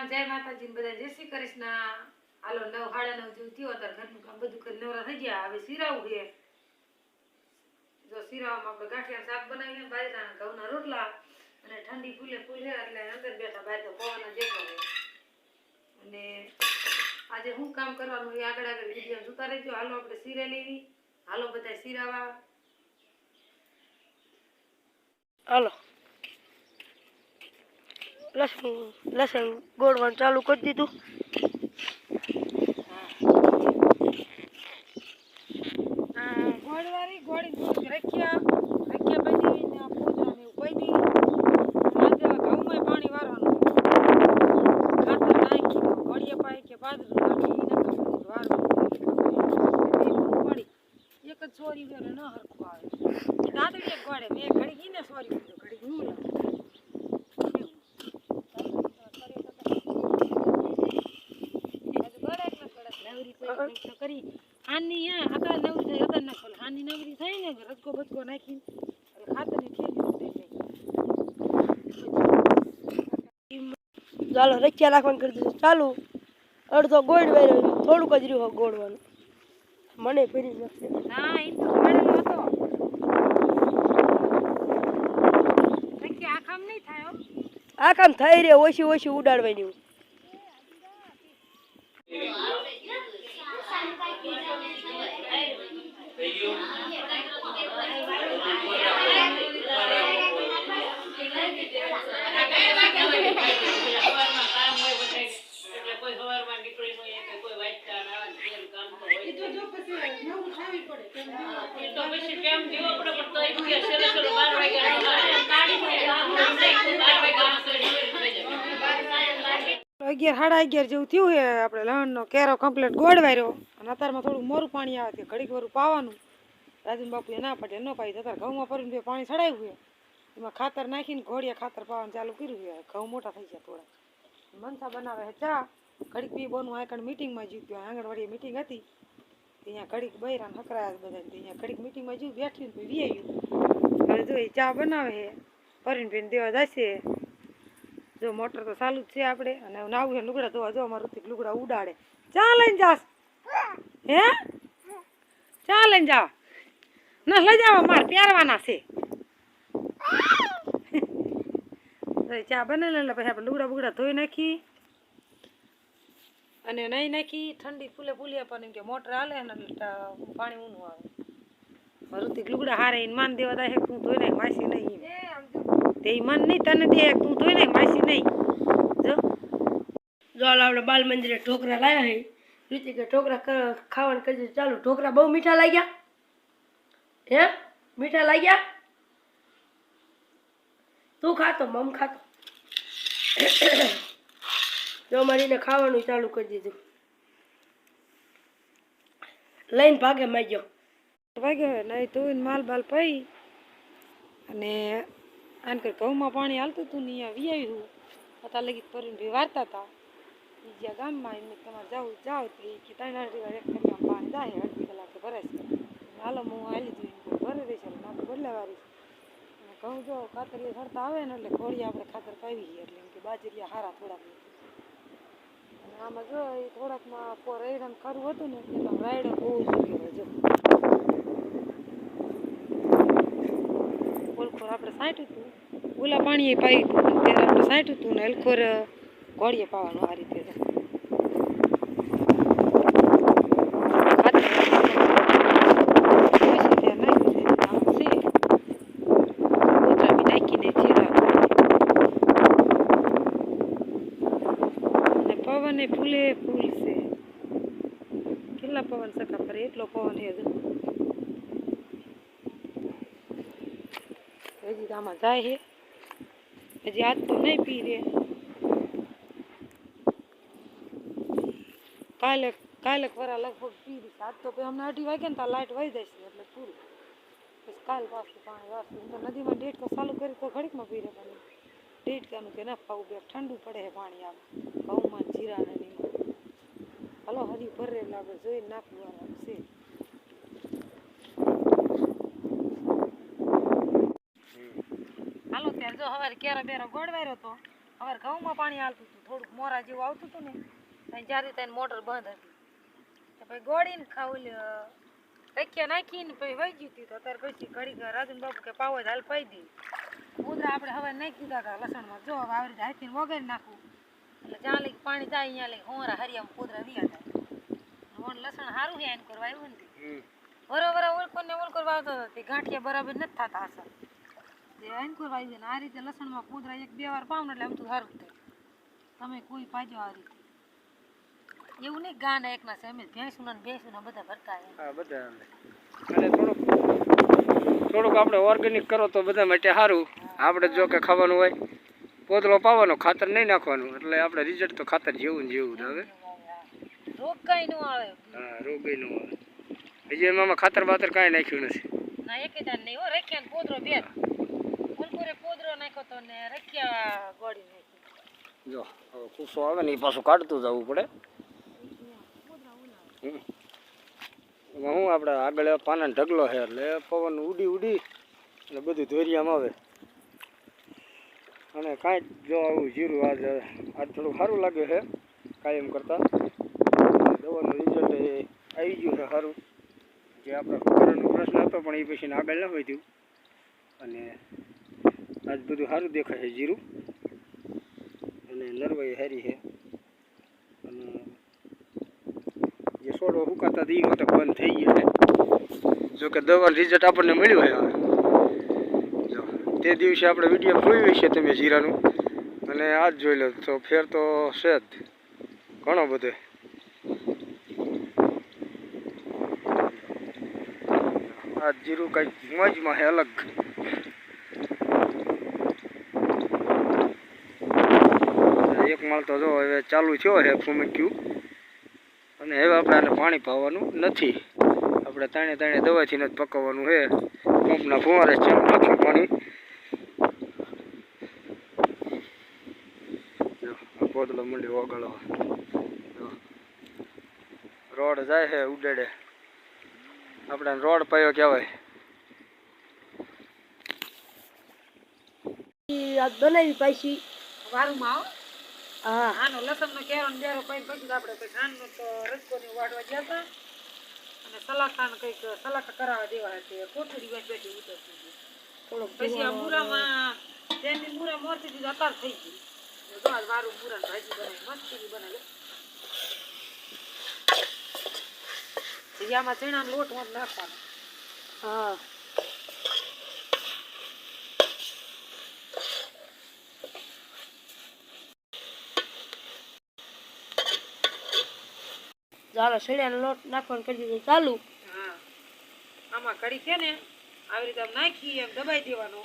રામ જય માતાજી ને બધા જય શ્રી કૃષ્ણ। હાલો 9 સાડા 9 જેવું થયું અત્યારે ઘરનું કામ બધું કરી નવરા થઈ ગયા। હવે શીરાવું છે જો શીરાવામાં આપણે ગાંઠિયા શાક બનાવીને બાજરાના ઘઉંના રોટલા અને ઠંડી ફૂલે ફૂલ છે એટલે અંદર બેઠા બહાર તો પવન જ એટલો છે અને આજે હું કામ કરવાનું એ આગળ આગળ વિડીયો જોતા રહેજો। હાલો આપણે શીરા લેવી, હાલો બધા શીરાવા હાલો લસણ ગોળવાનું ચાલુ કરી દીધું। ગોળવાળી ગોળી રખ્યા પછી પૂજવાનું એવું કહી દી આજે ઘઉંમાં પાણી વારવાનું ખાતર નાખી ગળીએ પાય કે બાજરું નાખી વારવાનું એક જ સોરી વેલે ન હરખું આવે દાદડી એક ગોળે મેં ઘડી ગઈને સોરી દીધું ઘડી હું કરી આની હતા નવરી થઈ હતા ના ખોલે આની નવરી થઈ ને રજકો બચકો નાખી ખાતર ની થેલી ચાલો રખ્યા રાખવાનું કરી દીધું ચાલુ। અડધો ગોળ વાર્યો થોડુંક જ રહ્યું ગોળવાનું મને ફરી જશે ના એ તો ગોળેલો હતો નક્કી આ કામ નહીં થાય આ કામ થઈ રે ઓછી ઓછી ઉડાડવાની અગિયાર સાડા 11 જેવું થયું છે આપણે લણનો કેરો કમ્પ્લીટ ગોળવાર્યો અને અત્યારમાં થોડું મોરું પાણી આવે છે ઘડીક વારું પાવાનું રાજન બાપુએ ના પડે ન પાઈ અત્યારે ઘઉંમાં પડીને પાણી ચડાવ્યું છે એમાં ખાતર નાખીને ઘોડિયા ખાતર પાવાનું ચાલુ કર્યું છે ઘઉં મોટા થઈ ગયા થોડા મનસા બનાવે છે ચા ઘડીક પી બોનું આ કારણ મિટિંગમાં જીવ્યું આંગણવાડી મિટિંગ હતી અહીંયા ઘડીક બૈરાને હકરાયા બધા અહીંયા ઘડીક મિટિંગમાં જીવ બેઠ્યું ને વી આવ્યું હવે જો એ ચા બનાવે છે પરીને દેવા જશે જો મોટર તો ચાલુ જ છે આપણે અને નાવું છે લુગડા ધોવા જો અમારું ઋતિક લુગડા ઉડાડે ચા લઈને જાસ હે ચા લઈને જાવ ના લઈ જાવ મારે પહેરવાના છે ચા બને એટલે પછી આપણે લુગડા બુગડા ધોઈ નાખી અને નહીં નાખી ઠંડી ફૂલે ફૂલ્યા પણ એમ કે મોટર હાલે ને પાણી ઊનું આવે ઋતિક લુગડા હારે માન દેવા દે તું ધોઈ નાખ માસી નહીં તે મન નહીં તને દે તું ધોઈ નાખ માસી નહીં જો આપણે બાલ મંદિરે ઢોકરા લાવ્યા છે રીતે કે ઢોકરા ખાવાનું કરી ચાલુ। ઢોકરા બહુ મીઠા લાગ્યા હે મીઠા લાગ્યા તું ખાતો મમ ખાતો જો મારીને ખાવાનું ચાલુ કરી દીધું લઈને ભાગે માગ્યો નહીં તું માલ બાલ પઈ અને આને કઈ ઘઉંમાં પાણી હાલતું હતું ને અહીંયા વી આવ્યું હતા લગી પરીને વારતા હતા બીજા ગામમાં એમને તમારે જાવું જાવ તો એ કે 3 અઢી વાર એક કલાક પાણી જાય અડધી કલાકે ભરાય છે હાલો હું હાલી દઉં ભરી દઈશ એટલે આપણે બદલાવારી અને ઘઉં જો ખાતર સરતા આવે ને એટલે ઘોડિયા આપણે ખાતર પાવી એટલે એમ કે બાજરીયા હારા થોડાક અને આમાં જો એ થોડાકમાં રેડન ખરું હતું ને એટલે રાયડો બહુ જ કહેવાય જો ઓલખોર આપણે સાંટ્યું હતું ઓલા પાણીએ પાવી ત્યારે આપણે સાંટ્યું હતું ને એલખોર ઘોડીએ પાવાનું આ રીતે પવન એ ફૂલે ફૂલ છે કેટલા પવન સકા ફરે એટલો પવન છે હજી આમાં જાય છે હજી આજ તો નહીં પી રે કાલે ખરા લગભગ પી દઈશ આજ તો અમને 8 વાગે ને ત્યાં લાઇટ વહી જશે એટલે પૂરું પછી કાલ પાછું પાણી વારશું તો નદીમાં ડેટકો ચાલુ કરી તો ઘડીકમાં પી રે પણ ડેટકાનું કે ના પાવું બે ઠંડુ પડે છે પાણી આવે ઘઉંમાં જીરા ને નહીં હલો હજી ભરે એટલે આપણે જોઈને નાખવાનું છે હાલો ત્યારે જો સવારે કેરા બેરા ગોળવાર્યો હતો અમારે ઘઉંમાં પાણી આવતું હતું, થોડુંક મોરા જેવું આવતું હતું ને ત્યાં જ્યારે ત્યાં મોટર બંધ હતી તો પછી ગોળીને ખાવું રખ્યા નાખીને પછી વહી ગયું હતું. તો અત્યારે પછી ઘડીક રાજન બાપુ કે પાવો હાલ પાઈ દઈ કૂતરા આપણે હવે નાખી દીધા હતા લસણમાં. જો હવે આવી રીતે હાથીને વગાડી નાખવું એટલે જ્યાં લઈ પાણી જાય અહીંયા લઈ હોરા હરિયામાં કૂતરા રહ્યા થાય. ઓન લસણ સારું છે એને કરવા આવ્યું નથી બરોબર ઓળખો ને ઓળખો વાવતો હતો તે ગાંઠિયા બરાબર નથી થતા અસર તે એને કરવા આવ્યું ને આ રીતે લસણમાં કૂતરા 1-2 વાર પાવ ને એટલે આમ તો સારું થાય. તમે કોઈ પાજો આ રીતે એવું નહીં ગાના એકના છે અમે ભેંસુના ને ભેંસુના બધા ભરતા હા બધા અને થોડુંક આપણે ઓર્ગેનિક કરો તો બધા માટે સારું. આપણે જો કે ખાવાનું હોય પોતળો પાવાનો, ખાતર નહીં નાખવાનું, એટલે આપણે રિઝલ્ટ તો ખાતર જેવું ને જેવું જ આવે. રોગ કઈ ન આવે. હા રોગ ન આવે. બીજું એમાં ખાતર બાતર કાંઈ નાખ્યું નથી ના એકેદાર નહીં હો. રખ્યા ને પોદરો બેર કોલપુરે પોદરો નાખ્યો તો ને રખ્યા ગોળી નાખી. જો હવે કૂસો આવે ને એ પાછું કાઢતું જવું પડે. એમાં શું આપણે આગળ પાનાનો ઢગલો છે એટલે પવન ઉડી એટલે બધું ધોરિયામાં આવે. અને કાંઈ જો આવું જીરું આજ થોડું સારું લાગે છે કાયમ કરતાં. દવાનું રિઝલ્ટ એ આવી ગયું છે સારું. જે આપણે કરવાનો પ્રશ્ન હતો પણ એ પછી આગળ ન વધ્યું અને આજ બધું સારું દેખાય છે જીરું અને નરવાઈ સારી છે. અને જે છોડવા સુકાતા દી તો બંધ થઈ ગયા છે. જો કે દવાનું રિઝલ્ટ આપણને મળ્યું છે હવે. જો તે દિવસે આપણે વિડીયો જોયું છે તમે જીરાનું અને આજ જોઈ લો તો ફેર તો છે જ ઘણો બધો. આ જીરું કંઈક મોજમાં છે અલગ. એક માળ તો જો હવે ચાલુ થયો છે ફૂમક્યું અને હવે આપણે આને પાણી પાવાનું નથી. આપણે તાણે દવાથી નથી પકવવાનું છે. પંપના ફુવારે ચાલુ નાખ્યું પાણી. પોદલો મંડી ઓગળવા રોડ જાય છે ઉડેડે. આપણે રોડ પાયો કહેવાય. આ બનાવી પાછી વારુમાં આવો. હા આનો લસણનો કેરો ને બેરો કઈ પછી આપણે કઈ ધાનનો તો રસકોની વાટવા ગયા હતા અને સલાખાને કંઈક સલાખા કરાવવા દેવા હતી. કોઠડી બેઠી ઉતરતી હતી થોડોક પછી આ મૂરામાં તેની મૂરા મોરતી દીધી અત્યારે થઈ ગઈ. જો આ વારું મૂરાની ભાજી બનાવી મસ્તીની બનાવી. પછી આમાં ચણાનો લોટ વોટ નાખવાનો. હા ચાલો સળિયાનો લોટ નાખવાનું કરી દીધું ચાલુ. હા આમાં કઢી છે ને આવી રીતે આમ નાખી એમ દબાઈ દેવાનો.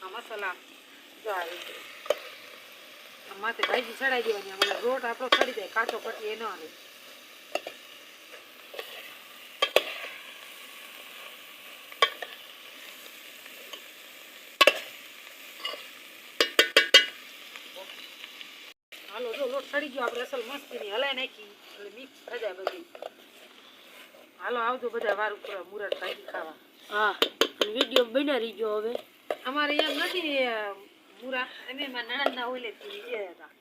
આ મસાલા જો આવી રીતે આમ માથે ભાજી ચડાવી દેવાની. આમ એટલે રોટ આપણો ચડી જાય કાચો પટી એ ન આવે. હાલો જો લોટ ચડી ગયો આપણે અસલ મસ્તીની હલાઈ નાખી એટલે મિક્સ થઈ જાય બધી. હાલો આવજો બધા વાર ઉપર મુરત ભાજી ખાવા. હા વિડીયો બનાવી ગયો હવે. અમારે એમ નથી મુરા અમે મારા નણંદના ઓલેથી લીધા હતા.